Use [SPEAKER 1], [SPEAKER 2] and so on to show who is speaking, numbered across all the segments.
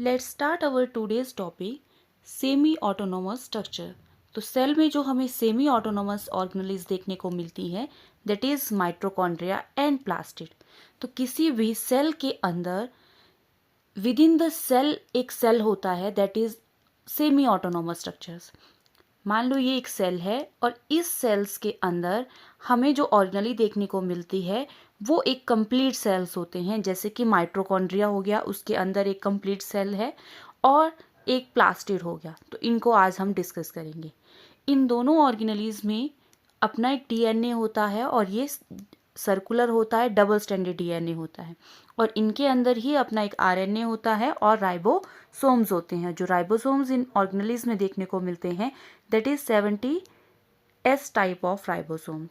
[SPEAKER 1] Let's start our today's topic semi autonomous structure. तो cell में जो हमें सेमी ऑटोनोमस ऑर्गेनेल्स देखने को मिलती है that is mitochondria and plastid. तो किसी भी सेल के अंदर विद इन द सेल एक सेल होता है that is semi autonomous structures. मान लो ये एक सेल है और इस सेल्स के अंदर हमें जो ऑर्गेनेली देखने को मिलती है वो एक कंप्लीट सेल्स होते हैं, जैसे कि माइटोकॉन्ड्रिया हो गया, उसके अंदर एक कंप्लीट सेल है, और एक प्लास्टिड हो गया। तो इनको आज हम डिस्कस करेंगे। इन दोनों ऑर्गेनेलीज में अपना एक डीएनए होता है और ये सर्कुलर होता है, डबल स्टैंडर्ड डीएनए होता है, और इनके अंदर ही अपना एक आरएनए होता है और राइबोसोम्स होते हैं। जो राइबोसोम्स इन ऑर्गेनेलीज में देखने को मिलते हैं that is 70S type of ribosomes.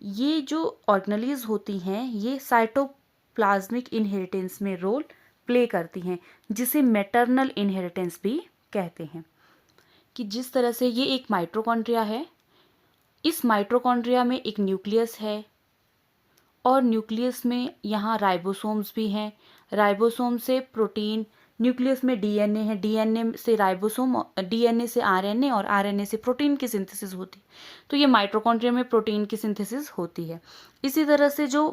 [SPEAKER 1] ये जो ऑर्गेनेलीज होती हैं ये साइटोप्लाज्मिक इनहेरिटेंस में रोल प्ले करती हैं, जिसे मैटरनल इनहेरिटेंस भी कहते हैं। कि जिस तरह से ये एक माइटोकॉन्ड्रिया है, इस माइटोकॉन्ड्रिया में एक न्यूक्लियस है और न्यूक्लियस में यहाँ राइबोसोम्स भी हैं। राइबोसोम से प्रोटीन, न्यूक्लियस में डीएनए है, डीएनए से राइबोसोम, डीएनए से आरएनए और आरएनए से प्रोटीन की सिंथेसिस होती है। तो ये माइटोकॉन्ड्रिया में प्रोटीन की सिंथेसिस होती है। इसी तरह से जो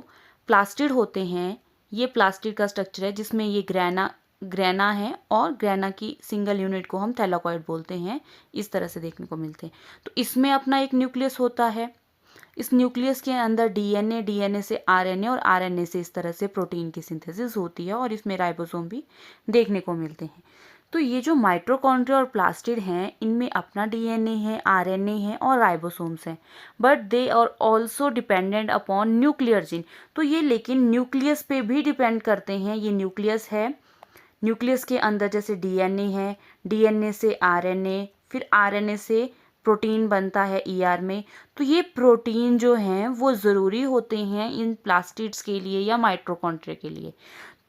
[SPEAKER 1] प्लास्टिड होते हैं, ये प्लास्टिड का स्ट्रक्चर है जिसमें ये ग्रेना है और ग्रेना की सिंगल यूनिट को हम थैलाकॉइड बोलते हैं। इस तरह से देखने को मिलते हैं। तो इसमें अपना एक न्यूक्लियस होता है। इस न्यूक्लियस के अंदर डीएनए, डीएनए से आरएनए और आरएनए से इस तरह से प्रोटीन की सिंथेसिस होती है और इसमें राइबोसोम भी देखने को मिलते हैं। तो ये जो माइटोकॉन्ड्रिया और प्लास्टिड हैं, इनमें अपना डीएनए है, आरएनए है और राइबोसोम्स हैं, but they are also dependent upon nuclear gene. तो ये लेकिन न्यूक्लियस पे भी डिपेंड करते हैं। ये न्यूक्लियस है, न्यूक्लियस के अंदर जैसे डीएनए है, डीएनए से आरएनए, फिर आरएनए से प्रोटीन बनता है ईआर में। तो ये प्रोटीन जो हैं वो ज़रूरी होते हैं इन प्लास्टिड्स के लिए या माइटोकॉन्ड्रिया के लिए।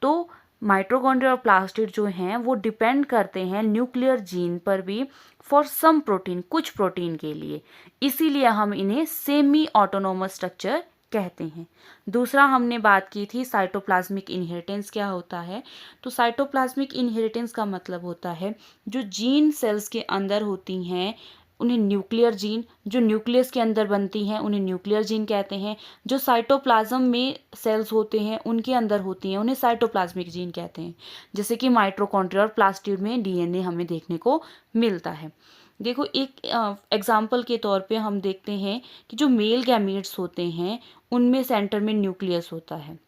[SPEAKER 1] तो माइटोकॉन्ड्रिया और प्लास्टिड जो हैं वो डिपेंड करते हैं न्यूक्लियर जीन पर भी फॉर सम प्रोटीन, कुछ प्रोटीन के लिए। इसीलिए हम इन्हें सेमी ऑटोनोमस स्ट्रक्चर कहते हैं। दूसरा हमने बात की थी साइटोप्लाज्मिक इनहेरिटेंस क्या होता है। तो साइटोप्लाज्मिक इनहेरिटेंस का मतलब होता है जो जीन सेल्स के अंदर होती हैं उन्हें न्यूक्लियर जीन, जो न्यूक्लियस के अंदर बनती हैं उन्हें न्यूक्लियर जीन कहते हैं। जो साइटोप्लाज्म में सेल्स होते हैं उनके अंदर होती हैं उन्हें साइटोप्लाज्मिक जीन कहते हैं। जैसे कि माइटोकॉन्ड्रिया और प्लास्टिड में डीएनए हमें देखने को मिलता है। देखो एक एग्जाम्पल के तौर पे हम देखते हैं कि जो मेल गैमीट्स होते हैं उनमें सेंटर में न्यूक्लियस होता है,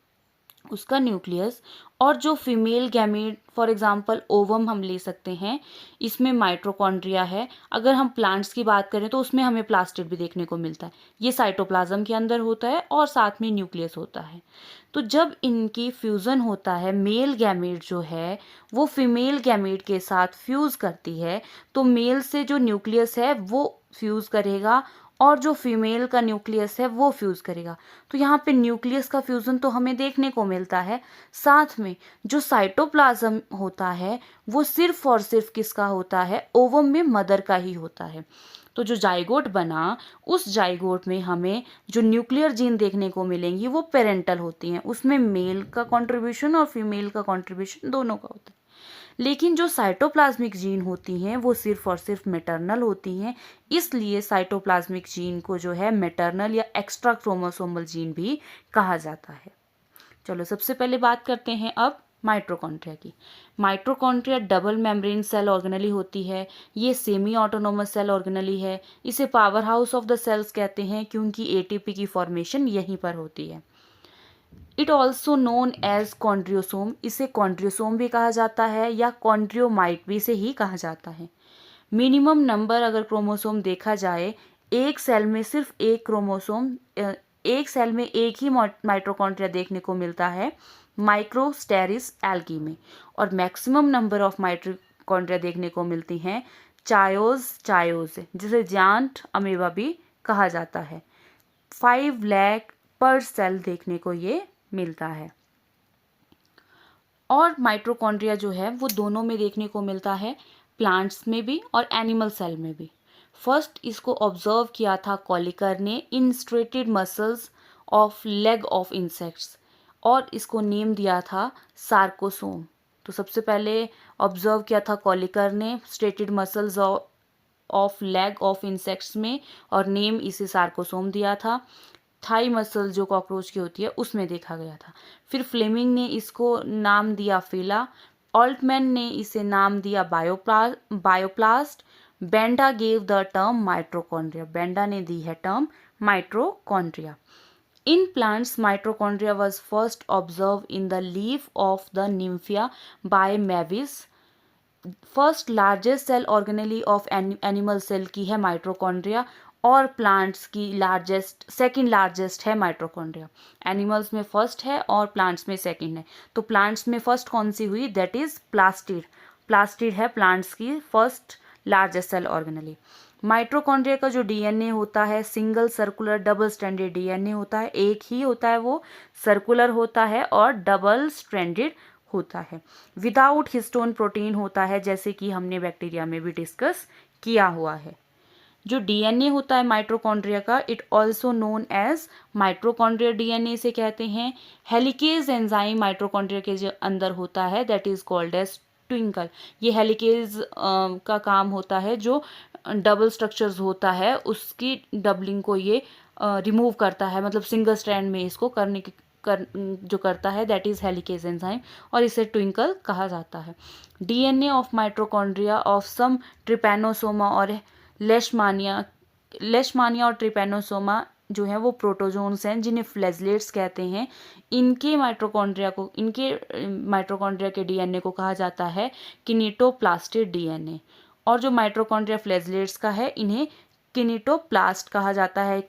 [SPEAKER 1] उसका न्यूक्लियस, और जो female gamete for example ovum हम ले सकते हैं, इसमें माइटोकॉन्ड्रिया है। अगर हम प्लांट्स की बात करें तो उसमें हमें प्लास्टिड भी देखने को मिलता है। ये साइटोप्लाज्म के अंदर होता है और साथ में न्यूक्लियस होता है। तो जब इनकी फ्यूज़न होता है, मेल गैमीट जो है वो फीमेल गैमीट के साथ फ्यूज़ करती है, तो मेल से जो न्यूक्लियस है वो फ्यूज़ करेगा और जो फीमेल का न्यूक्लियस है वो फ्यूज़ करेगा। तो यहाँ पे न्यूक्लियस का फ्यूज़न तो हमें देखने को मिलता है, साथ में जो साइटोप्लाज्म होता है वो सिर्फ और सिर्फ किसका होता है, ओवम में मदर का ही होता है। तो जो जाइगोट बना, उस जाइगोट में हमें जो न्यूक्लियर जीन देखने को मिलेंगी वो पेरेंटल होती हैं। उसमें मेल का कंट्रीब्यूशन और फीमेल का कंट्रीब्यूशन दोनों का होता है। लेकिन जो साइटोप्लाज्मिक जीन होती हैं वो सिर्फ और सिर्फ मैटरनल होती हैं। इसलिए साइटोप्लाज्मिक जीन को जो है मैटरनल या एक्स्ट्रा क्रोमोसोमल जीन भी कहा जाता है। चलो सबसे पहले बात करते हैं अब माइटोकॉन्ड्रिया की। Mitochondria double membrane cell organelle होती है। ये सेमी ऑटोनोमस सेल ऑर्गेनेली है। इसे power house of the cells कहते हैं क्योंकि एटीपी की फॉर्मेशन यहीं पर होती है। इट ऑल्सो नोन एज कॉन्ड्रियोसोम, इसे कॉन्ड्रियोसोम भी कहा जाता है या कॉन्ड्रियोमाइट भी से ही कहा जाता है। मिनिमम नंबर अगर क्रोमोसोम देखा जाए, एक सेल में सिर्फ एक क्रोमोसोम, एक सेल में एक ही माइटोकॉन्ड्रिया देखने को मिलता है माइक्रोस्टेरिस एल्गी में, और मैक्सिमम नंबर ऑफ माइटोकॉन्ड्रिया देखने को मिलती हैं चायोज, जिसे जायंट अमीबा भी कहा जाता है। 5 लाख पर सेल देखने को ये मिलता है। और माइटोकॉन्ड्रिया जो है वो दोनों में देखने को मिलता है, प्लांट्स में भी और एनिमल सेल में भी। फर्स्ट इसको ऑब्जर्व किया था कॉलिकर ने in striated muscles of leg of insects, और इसको नेम दिया था सार्कोसोम। तो सबसे पहले ऑब्जर्व किया था कॉलिकर ने striated muscles of leg of insects में, और नेम इसे सार्कोसोम दिया था। थाई मसल जो कॉकरोच की होती है उसमें देखा गया था। फिर फ्लेमिंग ने इसको नाम दिया फेला, ऑल्टमैन ने इसे नाम दिया bioplast, Benda gave the term mitochondria, Benda ने दी है term mitochondria. In plants, mitochondria was first observed in the leaf of the Nymphia by Mavis. First largest cell organelle of animal cell की है mitochondria, और plants की second largest है mitochondria. Animals में first है और प्लांट्स में second है। तो प्लांट्स में फर्स्ट कौन सी हुई, दैट इज प्लास्टिड। प्लास्टिड है प्लांट्स की first largest cell organelle. Mitochondria का जो डीएनए होता है single circular double stranded DNA होता है, एक ही होता है, वो सर्कुलर होता है और डबल स्ट्रैंडेड होता है। विदाउट हिस्टोन प्रोटीन होता है, जैसे कि हमने बैक्टीरिया में भी डिस्कस किया हुआ है। जो डीएनए होता है माइट्रोकॉन्ड्रिया का, it also known as mitochondria DNA से कहते हैं। हेलिकेज एंजाइम माइट्रोकॉन्ड्रिया के जो अंदर होता है that is called as twinkle. ये हेलिकेज का काम होता है, जो डबल स्ट्रक्चर्स होता है उसकी डबलिंग को ये रिमूव करता है, मतलब सिंगल स्ट्रैंड में इसको जो करता है दैट इज हेलिकेज एंजाइम, और इसे ट्विंकल कहा जाता है। DNA of mitochondria of some trypanosoma और लेशमानिया और ट्रिपैनोसोमा जो है वो प्रोटोजोन्स हैं, जिन्हें फ्लैजलेट्स कहते हैं। इनके माइट्रोकॉन्ड्रिया के डीएनए को कहा जाता है किनेटोप्लास्टिड डीएनए, और जो माइट्रोकॉन्ड्रिया फ्लैजलेट्स का है इन्हें किनेटोप्लास्ट कहा जाता है।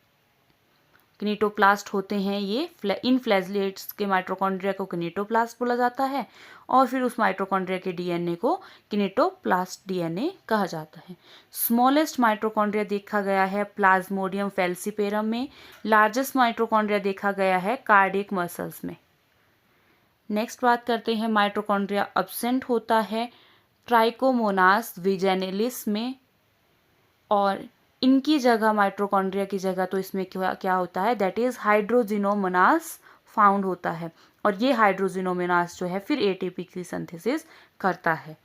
[SPEAKER 1] किनेटोप्लास्ट होते हैं ये, इन फ्लैजलेट्स के माइट्रोकॉन्ड्रिया को किनेटोप्लास्ट बोला जाता है, और फिर उस माइट्रोकॉन्ड्रिया के डीएनए को किनेटोप्लास्ट डीएनए कहा जाता है। स्मॉलेस्ट माइट्रोकॉन्ड्रिया देखा गया है प्लाज्मोडियम फेल्सीपेरम में। लार्जेस्ट माइट्रोकॉन्ड्रिया देखा गया है कार्डियक मसल्स में। नेक्स्ट बात करते हैं, माइट्रोकॉन्ड्रिया अब्सेंट होता है ट्राइकोमोनास विजेनिलिस में, और इनकी जगह माइट्रोकॉन्ड्रिया की जगह तो इसमें क्या होता है, दैट इज हाइड्रोजिनोमोनास फाउंड होता है, और ये हाइड्रोजिनोमोनास जो है फिर एटीपी की सिंथेसिस करता है।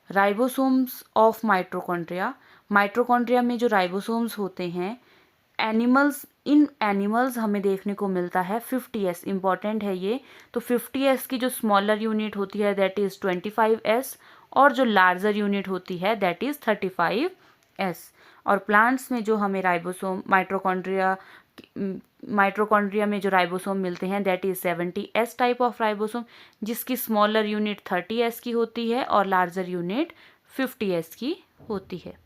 [SPEAKER 1] राइबोसोम्स ऑफ माइट्रोकॉन्ड्रिया, माइट्रोकॉन्ड्रिया में जो राइबोसोम्स होते हैं इन एनिमल्स हमें देखने को मिलता है 50s, इंपॉर्टेंट है ये। तो 50s की जो स्मॉलर यूनिट होती है दैट इज 25s, और जो लार्जर यूनिट होती है दैट इज 35s। और प्लांट्स में जो हमें राइबोसोम माइट्रोकॉन्ड्रिया में जो राइबोसोम मिलते हैं that is 70s type of ribosome, जिसकी स्मॉलर यूनिट 30s की होती है और लार्जर यूनिट 50s की होती है।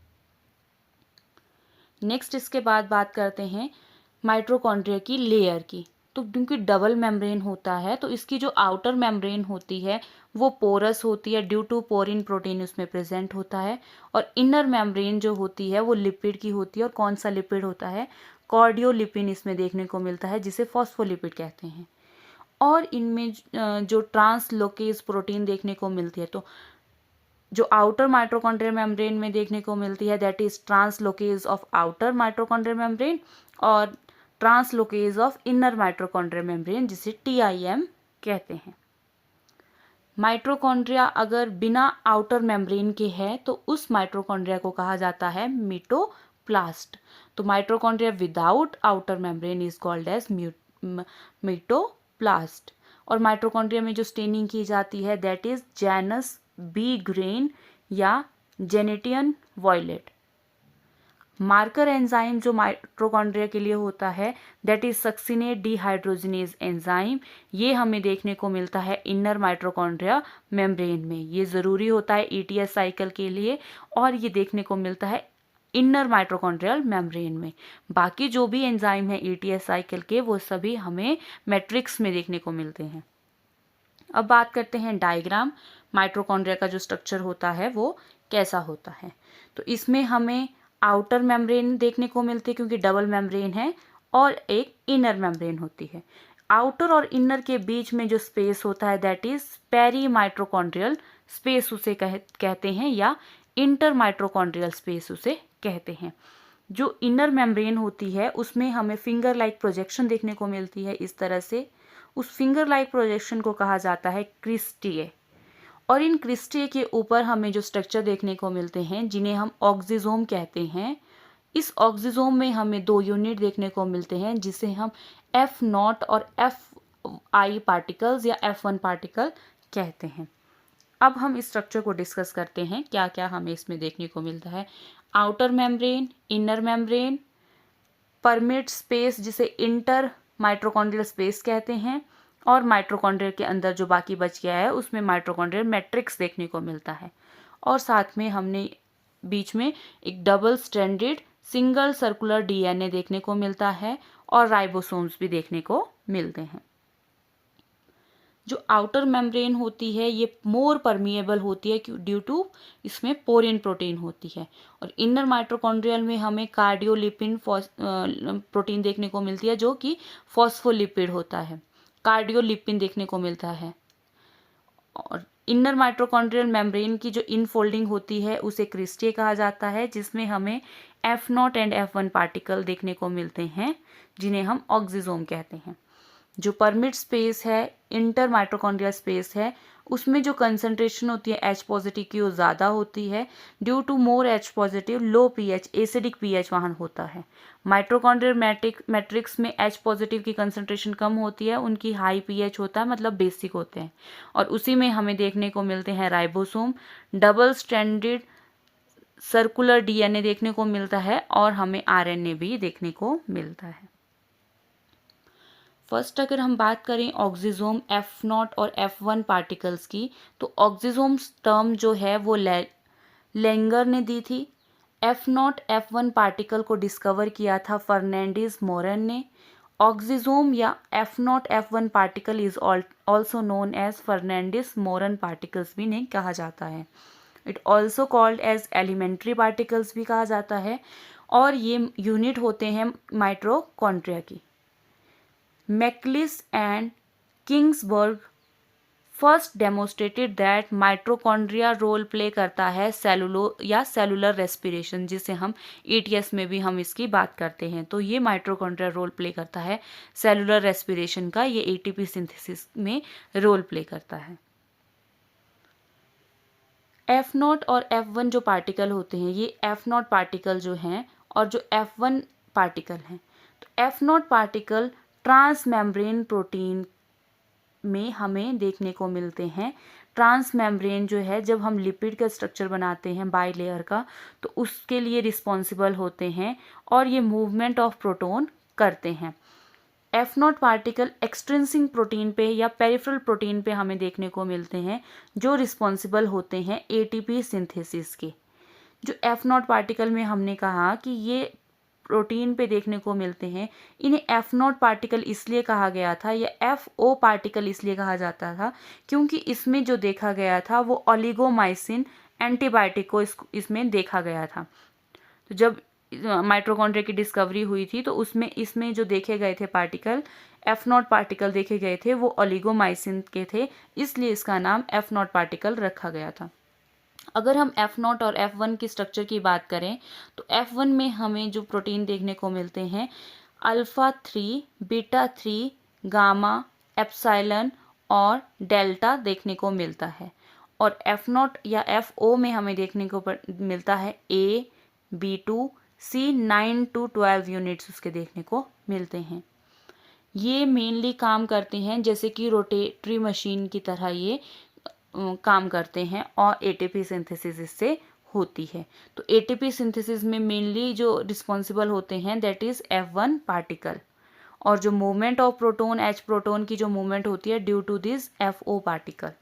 [SPEAKER 1] नेक्स्ट इसके बाद बात करते हैं माइट्रोकॉन्ड्रिया की लेयर की। तो क्योंकि डबल मेम्ब्रेन होता है तो इसकी जो आउटर मेम्ब्रेन होती है वो पोरस होती है, ड्यू टू पोरिन प्रोटीन उसमें प्रेजेंट होता है, और इनर मेम्ब्रेन जो होती है वो लिपिड की होती है, और कौन सा लिपिड होता है, कार्डियोलिपिन इसमें देखने को मिलता है, जिसे फॉस्फोलिपिड कहते हैं। और इनमें जो ट्रांसलोकेज प्रोटीन देखने को मिलती है, तो जो आउटर माइट्रोकॉन्ड्रियल मेम्ब्रेन में देखने को मिलती है that is translocase of outer mitochondrial membrane, और translocase of inner mitochondrial membrane, जिसे TIM कहते हैं। माइट्रोकॉन्ड्रिया अगर बिना आउटर मेम्ब्रेन के है तो उस माइट्रोकॉन्ड्रिया को कहा जाता है मीटोप्लास्ट। तो mitochondria without outer membrane is called as mitoplast. और माइट्रोकॉन्ड्रिया में जो स्टेनिंग की जाती है that is Janus B green या जेनेटियन वॉयलेट। मार्कर एंजाइम जो माइट्रोकॉन्ड्रिया के लिए होता है that is succinate dehydrogenase enzyme, ये हमें देखने को मिलता है इनर माइट्रोकॉन्ड्रिया मेम्ब्रेन में। ये ज़रूरी होता है ETS साइकिल के लिए, और ये देखने को मिलता है इनर माइट्रोकॉन्ड्रियल मेम्ब्रेन में। बाकी जो भी एंजाइम है ETS साइकिल के वो सभी हमें मैट्रिक्स में देखने को मिलते हैं। अब बात करते हैं डायग्राम, माइट्रोकॉन्ड्रिया का जो स्ट्रक्चर होता है वो कैसा होता है। तो इसमें हमें आउटर मेम्ब्रेन देखने को मिलती है क्योंकि डबल मेम्ब्रेन है, और एक इनर मेम्ब्रेन होती है। आउटर और इनर के बीच में जो स्पेस होता है that is peri mitochondrial space उसे कहते हैं, या इंटर माइट्रोकॉन्ड्रियल स्पेस उसे कहते हैं। जो इनर मेम्ब्रेन होती है उसमें हमें फिंगर लाइक प्रोजेक्शन देखने को मिलती है इस तरह से। उस फिंगर लाइक प्रोजेक्शन को कहा जाता है क्रिस्टिए। और इन क्रिस्टे के ऊपर हमें जो स्ट्रक्चर देखने को मिलते हैं जिन्हें हम ऑक्सीजोम कहते हैं, इस ऑक्सीजोम में हमें 2 यूनिट देखने को मिलते हैं जिसे हम F0 और Fi पार्टिकल्स या F1 पार्टिकल कहते हैं। अब हम इस स्ट्रक्चर को डिस्कस करते हैं, क्या क्या हमें इसमें देखने को मिलता है। Outer membrane, inner membrane, permit space जिसे इंटर माइटोकॉन्ड्रियल स्पेस कहते हैं, और माइटोकॉन्ड्रिया के अंदर जो बाकी बच गया है उसमें माइटोकॉन्ड्रियल मैट्रिक्स देखने को मिलता है। और साथ में हमने बीच में एक double stranded single circular DNA देखने को मिलता है और राइबोसोम्स भी देखने को मिलते हैं। जो आउटर मेम्ब्रेन होती है ये मोर परमिएबल होती है ड्यू टू इसमें पोरिन प्रोटीन होती है, और इनर माइटोकॉन्ड्रियल में हमें कार्डियोलिपिन प्रोटीन देखने को मिलती है जो कि फॉस्फोलिपिड होता है, कार्डियोलिपिन देखने को मिलता है। और इनर माइटोकॉन्ड्रियल मेम्ब्रेन की जो इनफोल्डिंग होती है उसे क्रिस्टे कहा जाता है, जिसमें हमें F0 एंड F1 पार्टिकल देखने को मिलते हैं जिन्हें हम ऑक्सीजोम कहते हैं। जो परमिट स्पेस है, इंटर माइटोकॉन्ड्रियल स्पेस है, उसमें जो कंसंट्रेशन होती है H पॉजिटिव की वो ज़्यादा होती है due to more H positive, low pH, acidic pH वहाँ होता है। माइटोकॉन्ड्रियल मैट्रिक्स में H पॉजिटिव की कंसंट्रेशन कम होती है, उनकी हाई pH होता है, मतलब बेसिक होते हैं, और उसी में हमें देखने को मिलते हैं ribosome, double stranded circular DNA देखने को मिलता है, और हमें आरएनए भी देखने को मिलता है। फर्स्ट अगर हम बात करें ऑक्सीजोम F0 और F1 पार्टिकल्स की, तो ऑक्सीजोम टर्म जो है वो लेंगर ने दी थी। F0 F1 पार्टिकल को डिस्कवर किया था फर्नांडीज मोरन ने। ऑक्सीजोम या F0 F1 particle is also known as Fernandez Moran particles भी नहीं कहा जाता है। It also called as elementary particles भी कहा जाता है, और ये यूनिट होते हैं माइटोकॉन्ड्रिया की। Michaelis and Kingsbury first demonstrated that mitochondria role play करता है सेलुलर रेस्पिरेशन, जिसे हम ETS में भी हम इसकी बात करते हैं। तो ये माइटोकॉन्ड्रिया रोल प्ले करता है सेलुलर रेस्पिरेशन का, ये ATP सिंथेसिस में रोल प्ले करता है। F0 और F1 जो पार्टिकल होते हैं, ये F0 पार्टिकल जो हैं और जो F1 पार्टिकल हैं, तो F0 particle trans membrane protein में हमें देखने को मिलते हैं। ट्रांस मेम्ब्रेन जो है, जब हम लिपिड का स्ट्रक्चर बनाते हैं बाई लेयर का, तो उसके लिए रिस्पॉन्सिबल होते हैं और ये मूवमेंट ऑफ प्रोटॉन करते हैं। F0 पार्टिकल एक्सट्रिंसिक प्रोटीन पे या पेरिफेरल प्रोटीन पे हमें देखने को मिलते हैं जो रिस्पॉन्सिबल होते हैं ATP सिंथेसिस के। जो F0 पार्टिकल में हमने कहा कि ये प्रोटीन पे देखने को मिलते हैं, इन्हें F0 पार्टिकल इसलिए कहा गया था या FO पार्टिकल इसलिए कहा जाता था क्योंकि इसमें जो देखा गया था वो ओलिगोमाइसिन एंटीबायोटिक को इसमें देखा गया था। तो जब माइटोकॉन्ड्रिया की डिस्कवरी हुई थी तो इसमें जो देखे गए थे पार्टिकल, F0 पार्टिकल देखे गए थे, वो ओलिगोमाइसिन के थे, इसलिए इसका नाम F0 पार्टिकल रखा गया था। अगर हम F0 और F1 की स्ट्रक्चर की बात करें तो F1 में हमें जो प्रोटीन देखने को मिलते हैं अल्फ़ा 3, बीटा 3, गामा, एप्सिलॉन और डेल्टा देखने को मिलता है, और F0 या FO में हमें देखने को मिलता है A, B2, C 9 to 12 units उसके देखने को मिलते हैं। ये मेनली काम करते हैं जैसे कि रोटेटरी मशीन की तरह ये काम करते हैं, और ATP सिंथेसिस इससे होती है। तो ATP सिंथेसिस में मेनली जो रिस्पॉन्सिबल होते हैं दैट इज़ F1 पार्टिकल, और जो movement of proton H proton की जो मूवमेंट होती है due to this FO particle.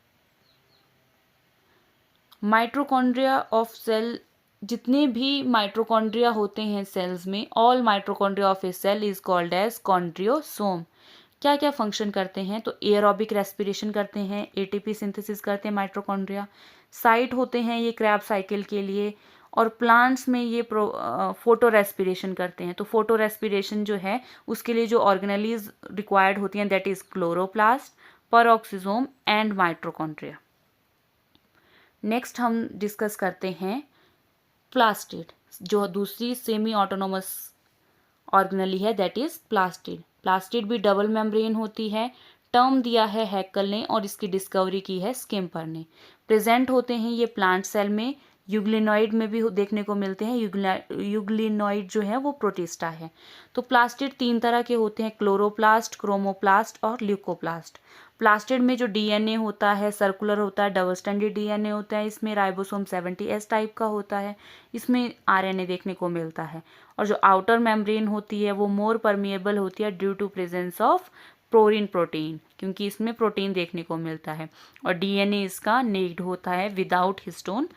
[SPEAKER 1] Mitochondria of cell, जितने भी माइटोकॉन्ड्रिया होते हैं सेल्स में, all mitochondria of a cell is called as chondriosome. क्या क्या फंक्शन करते हैं, तो एरोबिक रेस्पिरेशन करते हैं, ATP सिंथेसिस करते हैं माइटोकॉन्ड्रिया, साइट होते हैं ये क्रैब साइकिल के लिए, और प्लांट्स में ये फोटो रेस्पिरेशन करते हैं। तो फोटो रेस्पिरेशन जो है उसके लिए जो ऑर्गेनेलीज रिक्वायर्ड होती हैं that is chloroplast, peroxisome and mitochondria. Next हम डिस्कस करते हैं प्लास्टिड, जो दूसरी सेमी ऑटोनोमस ऑर्गेनेली है दैट इज प्लास्टिड। प्लास्टिड भी डबल मेम्ब्रेन होती है, टर्म दिया है हैकल ने और इसकी डिस्कवरी की है स्किम्पर ने। प्रेजेंट होते हैं ये प्लांट सेल में, यूग्लिनॉइड में भी देखने को मिलते हैं। यूग्लिनॉइड जो है वो प्रोटिस्टा है। तो प्लास्टिड 3 तरह के होते हैं, क्लोरोप्लास्ट, क्रोमोप्लास्ट और ल्यूकोप्लास्ट। प्लास्टिड में जो डीएनए होता है सर्कुलर होता है, डबल स्टैंडर्ड डीएनए होता है, इसमें राइबोसोम 70S टाइप का होता है, इसमें आरएनए देखने को मिलता है। और जो आउटर मेम्ब्रेन होती है वो मोर परमिएबल होती है due to presence of porin protein, क्योंकि इसमें प्रोटीन देखने को मिलता है। और डीएनए इसका नेक्ड होता है, विदाउट हिस्टोन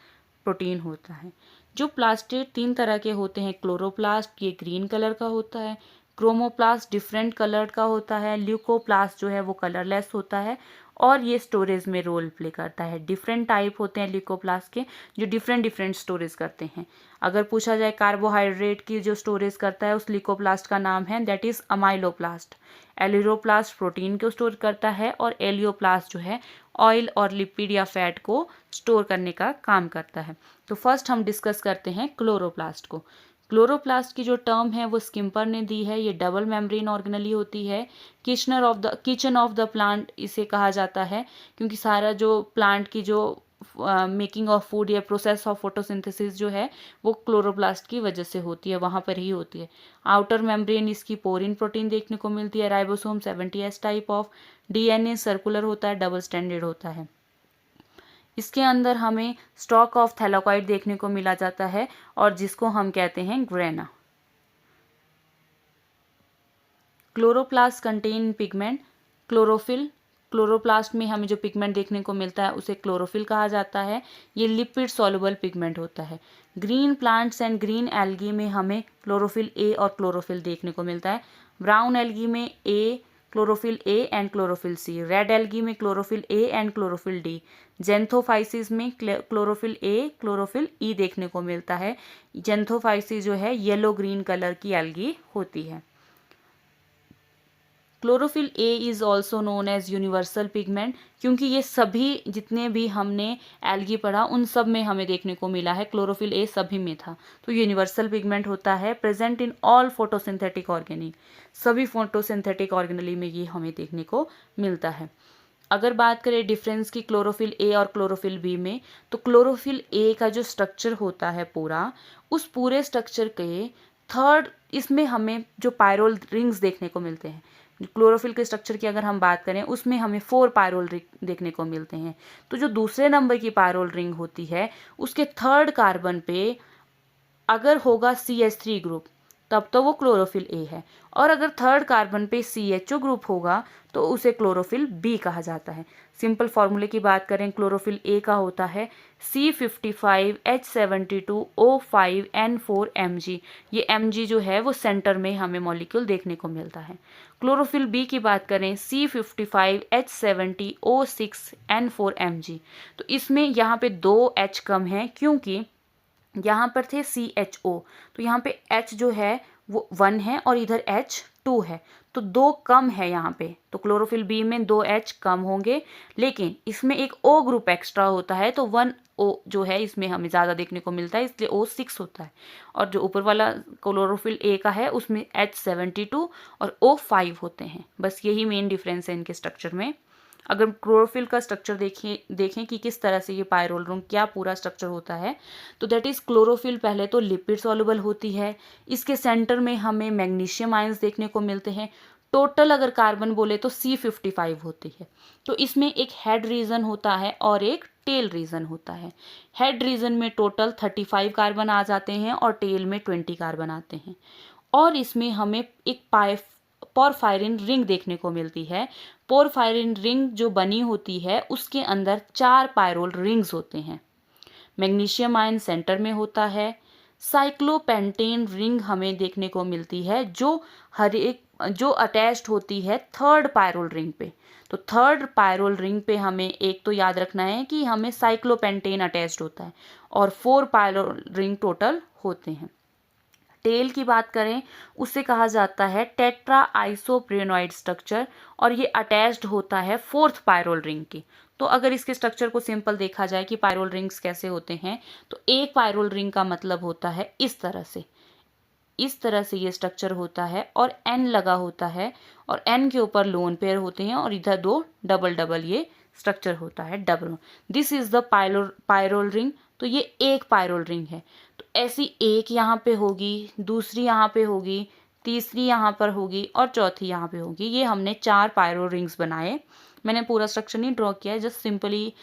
[SPEAKER 1] प्रोटीन होता है। जो प्लास्टिड 3 तरह के होते हैं, क्लोरोप्लास्ट ये ग्रीन कलर का होता है, क्रोमोप्लास्ट डिफरेंट कलर का होता है, ल्यूकोप्लास्ट जो है वो कलरलेस होता है और ये स्टोरेज में रोल प्ले करता है। डिफरेंट टाइप होते हैं ल्यूकोप्लास्ट के जो डिफरेंट स्टोरेज करते हैं। अगर पूछा जाए कार्बोहाइड्रेट की जो स्टोरेज करता है उस ल्यूकोप्लास्ट का नाम है दैट इज अमाइलोप्लास्ट। एलिरोप्लास्ट प्रोटीन को स्टोर करता है और एलियोप्लास्ट जो है ऑयल और लिपिड या फैट को स्टोर करने का काम करता है। तो फर्स्ट हम डिस्कस करते हैं क्लोरोप्लास्ट को। क्लोरोप्लास्ट की जो टर्म है वो स्किम्पर ने दी है। ये डबल मेम्ब्रेन ऑर्गेनेली होती है। किचन ऑफ द प्लांट इसे कहा जाता है, क्योंकि सारा जो प्लांट की जो मेकिंग ऑफ फूड या प्रोसेस ऑफ फोटोसिंथेसिस जो है वो क्लोरोप्लास्ट की वजह से होती है, वहाँ पर ही होती है। आउटर मेम्ब्रेन इसकी पोरिन प्रोटीन देखने को मिलती है, ribosome 70S type of, DNA circular होता है, डबल स्टैंडर्ड होता है। इसके अंदर हमें स्टॉक ऑफ थैलाकॉइड देखने को मिला जाता है और जिसको हम कहते हैं grana. Chloroplast contain pigment chlorophyll. Chloroplast में हमें जो पिगमेंट देखने को मिलता है उसे क्लोरोफिल कहा जाता है। ये लिपिड सॉल्युबल पिगमेंट होता है। Green plants and green algae में हमें क्लोरोफिल ए और क्लोरोफिल देखने को मिलता है। ब्राउन एल्गी में chlorophyll A and chlorophyll C. Red algae में chlorophyll A and chlorophyll D. Xanthophyceae में क्लोरोफिल ए क्लोरोफिल ई देखने को मिलता है। जेंथोफाइसिस जो है येलो ग्रीन कलर की एल्गी होती है। Chlorophyll A is also known as universal pigment, क्योंकि ये सभी जितने भी हमने एल्गी पढ़ा उन सब में हमें देखने को मिला है, क्लोरोफिल ए सभी में था। तो यूनिवर्सल पिगमेंट होता है, present in all photosynthetic organelle. सभी फोटोसिंथेटिक ऑर्गेनली में ये हमें देखने को मिलता है। अगर बात करें डिफरेंस की क्लोरोफिल ए और क्लोरोफिल बी में, तो क्लोरोफिल ए का जो स्ट्रक्चर होता है पूरा, उस पूरे स्ट्रक्चर के थर्ड इसमें हमें जो पायरोल रिंग्स देखने को मिलते हैं। क्लोरोफिल के स्ट्रक्चर की अगर हम बात करें उसमें हमें 4 पायरोल रिंग देखने को मिलते हैं। तो जो दूसरे नंबर की पायरोल रिंग होती है उसके थर्ड कार्बन पे अगर होगा CH3 ग्रुप तब तो वो क्लोरोफिल ए है, और अगर थर्ड कार्बन पे CHO ग्रुप होगा तो उसे क्लोरोफिल बी कहा जाता है। सिंपल फॉर्मूले की बात करें क्लोरोफिल ए का होता है C55H72O5N4Mg। ये Mg जो है वो सेंटर में हमें मॉलिक्यूल देखने को मिलता है। क्लोरोफिल बी की बात करें C55H70O6N4Mg। तो इसमें यहाँ पे 2 H कम है, क्योंकि यहाँ पर थे CHO, तो यहाँ पे H जो है वो 1 है और इधर H 2 है, तो 2 कम है यहाँ पे। तो क्लोरोफिल बी में 2 H कम होंगे, लेकिन इसमें एक O ग्रुप एक्स्ट्रा होता है, तो 1 O जो है इसमें हमें ज़्यादा देखने को मिलता है, इसलिए O6 होता है। और जो ऊपर वाला क्लोरोफिल ए का है उसमें H72 और O5 होते हैं। बस यही मेन डिफरेंस है इनके स्ट्रक्चर में। अगर क्लोरोफिल का स्ट्रक्चर देखें कि किस तरह से ये पायरोल रिंग क्या पूरा स्ट्रक्चर होता है, तो दैट इज़ क्लोरोफिल पहले तो लिपिड सॉल्युबल होती है। इसके सेंटर में हमें मैग्नीशियम आयंस देखने को मिलते हैं। टोटल अगर कार्बन बोले तो C55 होती है। तो इसमें एक हेड रीजन होता है और एक टेल रीजन होता है। हेड रीजन में टोटल 35 कार्बन आ जाते हैं और टेल में 20 कार्बन आते हैं। और इसमें हमें एक पोरफायरिन रिंग देखने को मिलती है। पोरफायरिन रिंग जो बनी होती है उसके अंदर 4 पायरोल रिंग्स होते हैं। मैग्नीशियम आयन सेंटर में होता है। साइक्लोपेंटेन रिंग हमें देखने को मिलती है जो अटैच्ड होती है थर्ड पायरोल रिंग पे। तो थर्ड पायरोल रिंग पे हमें एक तो याद रखना है कि हमें साइक्लोपेंटेन अटैच्ड होता है और 4 पायरोल रिंग टोटल होते हैं। टेल की बात करें उसे कहा जाता है टेट्रा आइसोप्रियनॉइड स्ट्रक्चर, और ये अटैच्ड होता है 4th पायरोल रिंग की। तो अगर इसके स्ट्रक्चर को सिंपल देखा जाए कि पायरोल रिंग्स कैसे होते हैं, तो एक पायरोल रिंग का मतलब होता है इस तरह से, इस तरह से ये स्ट्रक्चर होता है और N लगा होता है और N के ऊपर लोन पेयर होते हैं और इधर दो डबल डबल ये स्ट्रक्चर होता है double. This is the pyrrole ring. तो ये एक पायरोल रिंग है। तो ऐसी एक यहाँ पे होगी, दूसरी यहाँ पे होगी, तीसरी यहाँ पर होगी और चौथी यहाँ पे होगी। ये हमने 4 पायरोल रिंग्स बनाए। मैंने पूरा स्ट्रक्चर नहीं ड्रॉ किया है, जस्ट सिंपली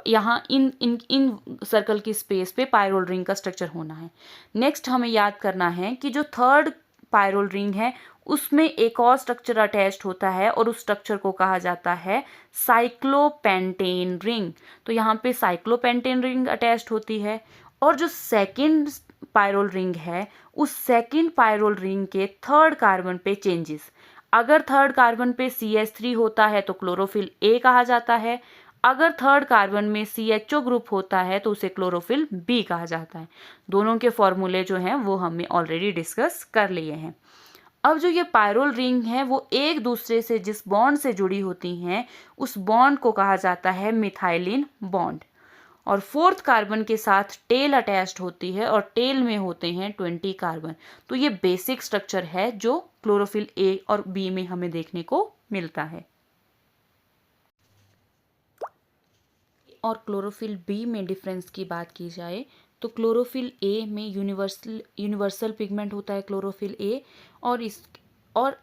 [SPEAKER 1] यहाँ इन इन इन सर्कल की स्पेस पे पायरोल रिंग का स्ट्रक्चर होना है। नेक्स्ट हमें याद करना है कि जो थर्ड पायरोल रिंग है उसमें एक और स्ट्रक्चर अटैच्ड होता है और उस स्ट्रक्चर को कहा जाता है साइक्लोपेंटेन रिंग। तो यहाँ पे साइक्लोपेंटेन रिंग अटैच्ड होती है और जो सेकंड पायरोल रिंग है उस सेकंड पायरोल रिंग के थर्ड कार्बन पे चेंजेस। अगर थर्ड कार्बन पे CH3 होता है तो क्लोरोफिल A कहा जाता है। अगर थर्ड कार्बन में CHO ग्रुप होता है तो उसे क्लोरोफिल B कहा जाता है। दोनों के फॉर्मूले जो हैं वो हमने ऑलरेडी डिस्कस कर लिए हैं। अब जो ये पायरोल रिंग है वो एक दूसरे से जिस बॉन्ड से जुड़ी होती हैं उस बॉन्ड को कहा जाता है मिथाइलिन बॉन्ड। और फोर्थ कार्बन के साथ टेल अटैच्ड होती है और टेल में होते हैं 20 कार्बन। तो ये बेसिक स्ट्रक्चर है जो क्लोरोफिल A और B में हमें देखने को मिलता है। और क्लोरोफिल B में डिफरेंस की बात की जाए तो क्लोरोफिल A में यूनिवर्सल पिगमेंट होता है क्लोरोफिल A और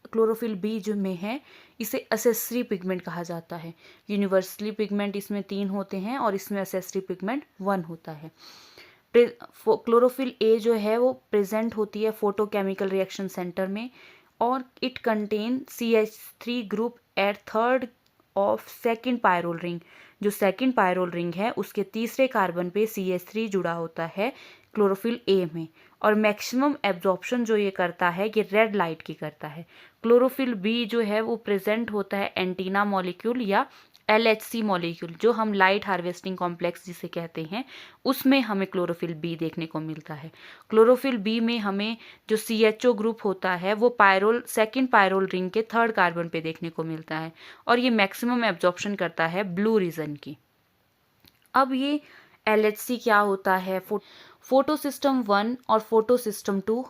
[SPEAKER 1] क्लोरोफिल B जो में है इसे एसेसरी पिगमेंट कहा जाता है। यूनिवर्सली पिगमेंट इसमें 3 होते हैं और इसमें एसेसरी पिगमेंट 1 होता है। क्लोरोफिल A जो है वो प्रेजेंट होती है फोटोकेमिकल रिएक्शन सेंटर में और it contain CH3 group at third of second pyrrole ring. जो सेकेंड पायरोल रिंग है उसके तीसरे कार्बन पे CH3 जुड़ा होता है क्लोरोफिल A में और मैक्सिमम एब्जॉर्प्शन जो ये करता है ये रेड लाइट की करता है। क्लोरोफिल B जो है वो प्रेजेंट होता है एंटीना मॉलिक्यूल या LHC मॉलिक्यूल, जो हम लाइट हार्वेस्टिंग कॉम्प्लेक्स जिसे कहते हैं उसमें हमें क्लोरोफिल B देखने को मिलता है। क्लोरोफिल B में हमें जो CHO ग्रुप होता है वो सेकेंड पायरोल रिंग के थर्ड कार्बन पे देखने को मिलता है और ये मैक्सिमम एब्जॉर्प्शन करता है ब्लू रीजन की। अब ये LHC क्या होता है? फोटोसिस्टम 1 और फोटोसिस्टम 2।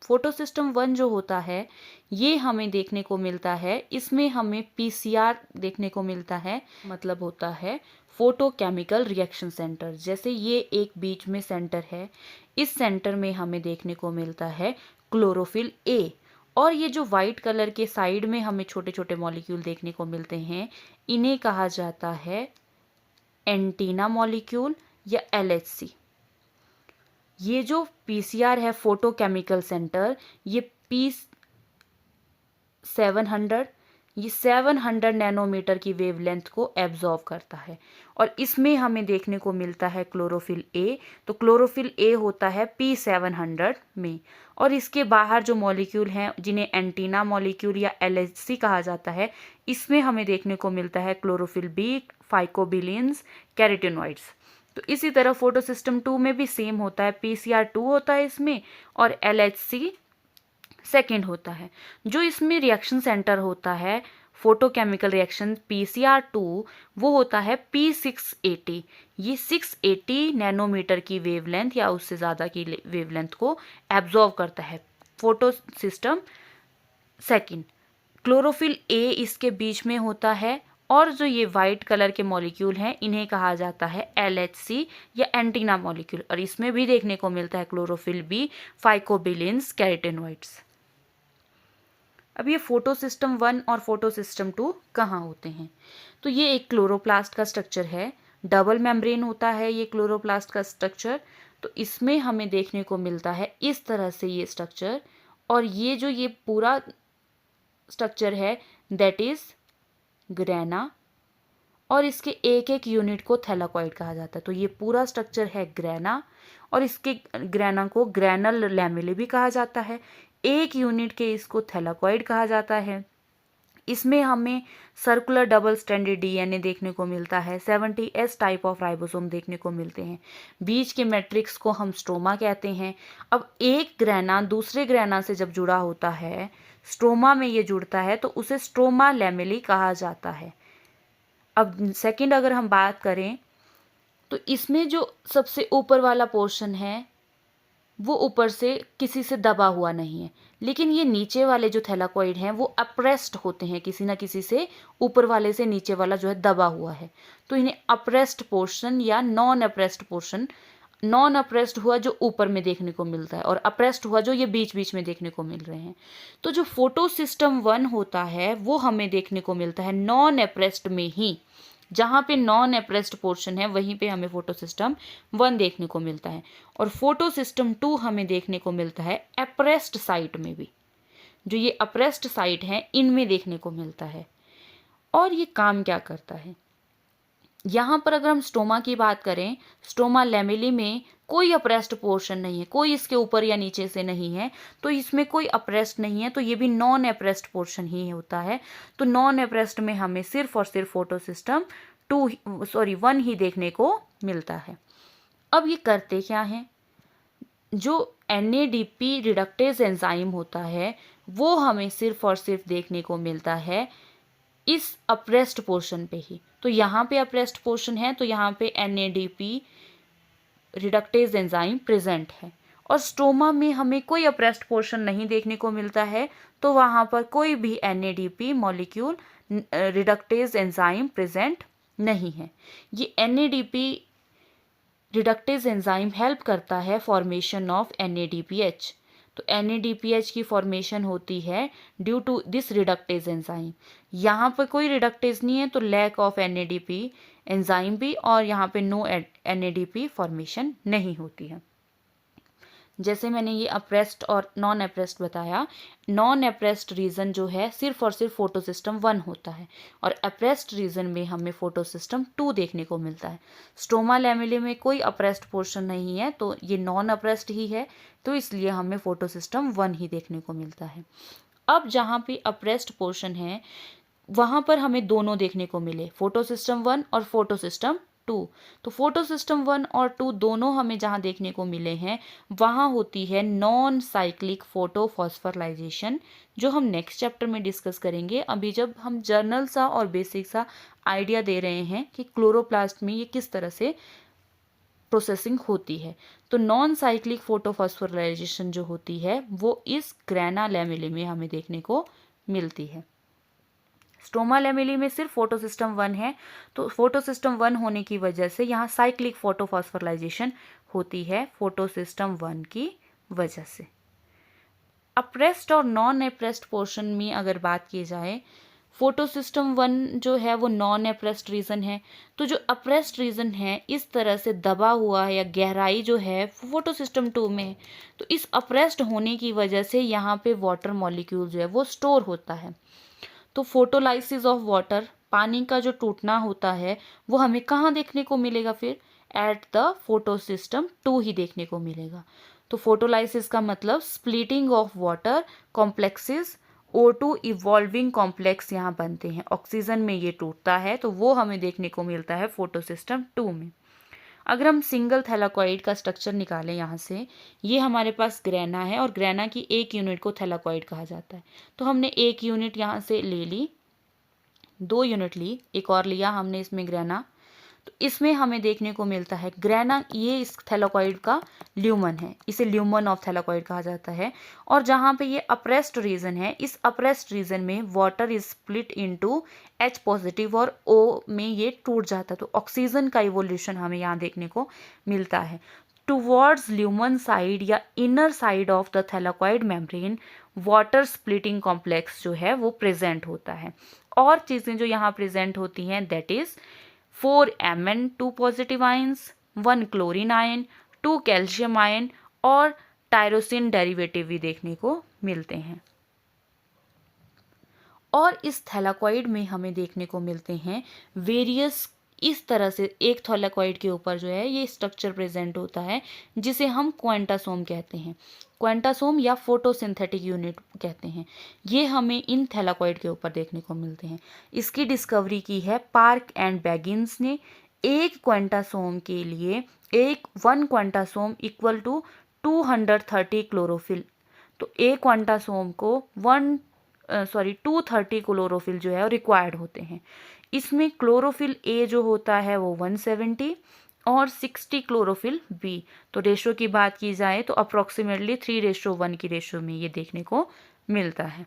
[SPEAKER 1] फोटोसिस्टम 1 जो होता है ये हमें देखने को मिलता है, इसमें हमें PCR देखने को मिलता है, मतलब होता है फोटोकेमिकल रिएक्शन सेंटर। जैसे ये एक बीच में सेंटर है, इस सेंटर में हमें देखने को मिलता है क्लोरोफिल A और ये जो वाइट कलर के साइड में हमें छोटे छोटे मॉलिक्यूल देखने को मिलते हैं इन्हें कहा जाता है एंटीना मॉलिक्यूल या LHC। ये जो PCR है फोटोकेमिकल सेंटर ये P700 ये 700 नैनोमीटर की वेवलेंथ को एब्जॉर्व करता है और इसमें हमें देखने को मिलता है क्लोरोफिल A। तो क्लोरोफिल A होता है P700 में और इसके बाहर जो मॉलिक्यूल हैं जिन्हें एंटीना मॉलिक्यूल या LHC कहा जाता है इसमें हमें देखने को मिलता है क्लोरोफिल B, फाइकोबिलियंस, कैरोटीनॉइड्स। तो इसी तरह फोटोसिस्टम 2 में भी सेम होता है, PCR 2 होता है इसमें और LHC सेकेंड होता है। जो इसमें रिएक्शन सेंटर होता है फोटोकेमिकल रिएक्शन PCR 2 वो होता है P680। ये 680 नैनोमीटर की वेवलेंथ या उससे ज़्यादा की वेवलेंथ को एब्जॉर्व करता है फोटोसिस्टम सेकेंड। क्लोरोफिल A इसके बीच में होता है और जो ये वाइट कलर के मॉलिक्यूल हैं इन्हें कहा जाता है LHC या एंटीना मॉलिक्यूल और इसमें भी देखने को मिलता है क्लोरोफिल B, फाइकोबिलियंस, कैरोटीनॉइड्स। अब ये फोटोसिस्टम 1 और फोटोसिस्टम 2 कहाँ होते हैं? तो ये एक क्लोरोप्लास्ट का स्ट्रक्चर है, डबल मेम्ब्रेन होता है ये क्लोरोप्लास्ट का स्ट्रक्चर। तो इसमें हमें देखने को मिलता है इस तरह से ये स्ट्रक्चर और ये जो ये पूरा स्ट्रक्चर है दैट इज ग्रेना और इसके एक एक यूनिट को थैलाकॉइड कहा जाता है। तो ये पूरा स्ट्रक्चर है ग्रेना और इसके ग्रेना को ग्रेनल लैमेले भी कहा जाता है। एक यूनिट के इसको थैलाकॉइड कहा जाता है। इसमें हमें सर्कुलर डबल स्ट्रैंडेड DNA देखने को मिलता है, 70S टाइप ऑफ राइबोसोम देखने को मिलते हैं। बीच के मैट्रिक्स को हम स्ट्रोमा कहते हैं। अब एक ग्रेना दूसरे ग्रेना से जब जुड़ा होता है, स्ट्रोमा में ये जुड़ता है तो उसे स्ट्रोमा लैमेली कहा जाता है। अब सेकंड अगर हम बात करें तो इसमें जो सबसे ऊपर वाला पोर्शन है वो ऊपर से किसी से दबा हुआ नहीं है, लेकिन ये नीचे वाले जो थैलाकॉइड हैं वो अप्रेस्ड होते हैं, किसी ना किसी से ऊपर वाले से नीचे वाला जो है दबा हुआ है, तो इन्हें अप्रेस्ड पोर्शन या non apprised portion, non apprised हुआ जो ऊपर में देखने को मिलता है और अप्रेस्ड हुआ जो ये बीच बीच में देखने को मिल रहे हैं। तो जो फोटो सिस्टम 1 होता है वो हमें देखने को मिलता है नॉन अप्रेस्ड में ही, जहाँ पे नॉन अप्रेस्ड पोर्शन है वहीं पे हमें फोटो सिस्टम 1 देखने को मिलता है, और फोटो सिस्टम 2 हमें देखने को मिलता है अप्रेस्ड साइट में भी, जो ये अप्रेस्ड साइट है इनमें देखने को मिलता है। और ये काम क्या करता है, यहाँ पर अगर हम स्टोमा की बात करें, स्टोमा लैमेली में कोई अप्रेस्ड पोर्शन नहीं है, कोई इसके ऊपर या नीचे से नहीं है, तो इसमें कोई अप्रेस्ड नहीं है, तो ये भी नॉन अप्रेस्ड पोर्शन ही होता है। तो नॉन अप्रेस्ड में हमें सिर्फ और सिर्फ फोटो सिस्टम 1 ही देखने को मिलता है। अब ये करते क्या हैं, जो NADP रिडक्टेज एंजाइम होता है वो हमें सिर्फ और सिर्फ देखने को मिलता है इस अप्रेस्ड पोर्शन पे ही। तो यहाँ पे अप्रेस्ड पोर्शन है तो यहाँ पे NADP रिडक्टेज एंजाइम प्रेजेंट है, और स्टोमा में हमें कोई अप्रेस्ड पोर्शन नहीं देखने को मिलता है, तो वहाँ पर कोई भी NADP molecule reductase enzyme present नहीं है। ये NADP रिडक्टेज एंजाइम हेल्प करता है फॉर्मेशन ऑफ NADPH। तो NADPH की फॉर्मेशन होती है due to this reductase enzyme. यहाँ पर कोई रिडक्टेज नहीं है तो लैक ऑफ NADP एंजाइम भी, और यहाँ पे नो NADP फॉर्मेशन नहीं होती है। जैसे मैंने ये अप्रेस्ड और नॉन अप्रेस्ड बताया, नॉन अप्रेस्ड रीजन जो है सिर्फ और सिर्फ फोटो सिस्टम 1 होता है, और अप्रेस्ड रीजन में हमें फोटो सिस्टम 2 देखने को मिलता है। स्टोमा लैमेली में कोई अप्रेस्ड पोर्शन नहीं है, तो ये नॉन अप्रेस्ड ही है, तो इसलिए हमें फोटो सिस्टम 1 ही देखने को मिलता है। अब जहाँ पे अप्रेस्ड पोर्शन है वहाँ पर हमें दोनों देखने को मिले, फोटो सिस्टम 1 और फोटो सिस्टम 2। तो फोटो सिस्टम 1 और 2 दोनों हमें जहाँ देखने को मिले हैं वहाँ होती है नॉन साइक्लिक फोटो फॉस्फोराइलेशन, जो हम नेक्स्ट चैप्टर में डिस्कस करेंगे। अभी जब हम जर्नल सा और बेसिक सा आइडिया दे रहे हैं कि क्लोरोप्लास्ट में ये किस तरह से प्रोसेसिंग होती है, तो नॉन साइक्लिक फोटो फॉस्फोराइलेशन जो होती है वो इस ग्रैना लैमेली में हमें देखने को मिलती है। स्टोमा लैमेली में सिर्फ फोटो सिस्टम 1 है, तो फोटो सिस्टम 1 होने की वजह से यहाँ साइक्लिक फोटो फॉस्फोराइलेशन होती है फोटो सिस्टम 1 की वजह से। अप्रेस्ड और नॉन अप्रेस्ड पोर्शन में अगर बात की जाए, फोटो सिस्टम 1 जो है वो नॉन अप्रेस्ड रीजन है, तो जो अप्रेस्ड रीजन है इस तरह से दबा हुआ है या गहराई जो है फोटो सिस्टम 2 में है, तो इस अप्रेस्ड होने की वजह से यहाँ पे वाटर मॉलिक्यूल जो है वो स्टोर होता है। तो फोटोलाइसिस ऑफ वाटर, पानी का जो टूटना होता है वो हमें कहाँ देखने को मिलेगा, फिर एट द फोटो सिस्टम 2 ही देखने को मिलेगा। तो फोटोलाइसिस का मतलब splitting of water complexes, O2 evolving complex यहाँ बनते हैं, ऑक्सीजन में ये टूटता है, तो वो हमें देखने को मिलता है फोटो सिस्टम 2 में। अगर हम सिंगल थैलाकॉइड का स्ट्रक्चर निकालें यहाँ से, ये हमारे पास ग्रैना है और ग्रैना की एक यूनिट को थैलाकॉइड कहा जाता है, तो हमने एक यूनिट यहाँ से ले ली, 2 यूनिट ली, एक और लिया हमने इसमें ग्रैना, तो इसमें हमें देखने को मिलता है ग्रैना, ये इस थैलाकॉइड का ल्यूमन है, इसे ल्यूमन ऑफ थैलाकॉइड कहा जाता है। और जहाँ पे ये अप्रेस्ड रीजन है, इस अप्रेस्ड रीजन में water is split into H positive और O में ये टूट जाता है, तो ऑक्सीजन का इवोल्यूशन हमें यहाँ देखने को मिलता है। टुवर्ड्स ल्यूमन साइड या inner side of the thylakoid membrane water splitting complex जो है वो प्रेजेंट होता है। और चीज़ें जो यहाँ प्रेजेंट होती हैं that is 4 Mn 2 positive ions, 1 chlorine ion, 2 calcium ion और टायरोसिन डेरिवेटिव भी देखने को मिलते हैं। और इस थैलाकॉइड में हमें देखने को मिलते हैं वेरियस, इस तरह से एक थैलाकॉइड के ऊपर जो है ये स्ट्रक्चर प्रेजेंट होता है जिसे हम क्वेंटासोम कहते हैं, क्वेंटासोम या फोटोसिंथेटिक यूनिट कहते हैं। ये हमें इन थैलाकॉइड के ऊपर देखने को मिलते हैं। इसकी डिस्कवरी की है पार्क एंड बैगिन्स ने। एक क्वेंटासोम के लिए 1 क्वेंटासोम इक्वल टू 230 क्लोरोफिल, तो एक क्वेंटासोम को 230 क्लोरोफिल जो है रिक्वायर्ड होते हैं। इसमें क्लोरोफिल ए जो होता है वो 170 और 60 क्लोरोफिल बी। तो रेशो की बात की जाए तो अप्रोक्सीमेटली 3:1 की रेशो में ये देखने को मिलता है।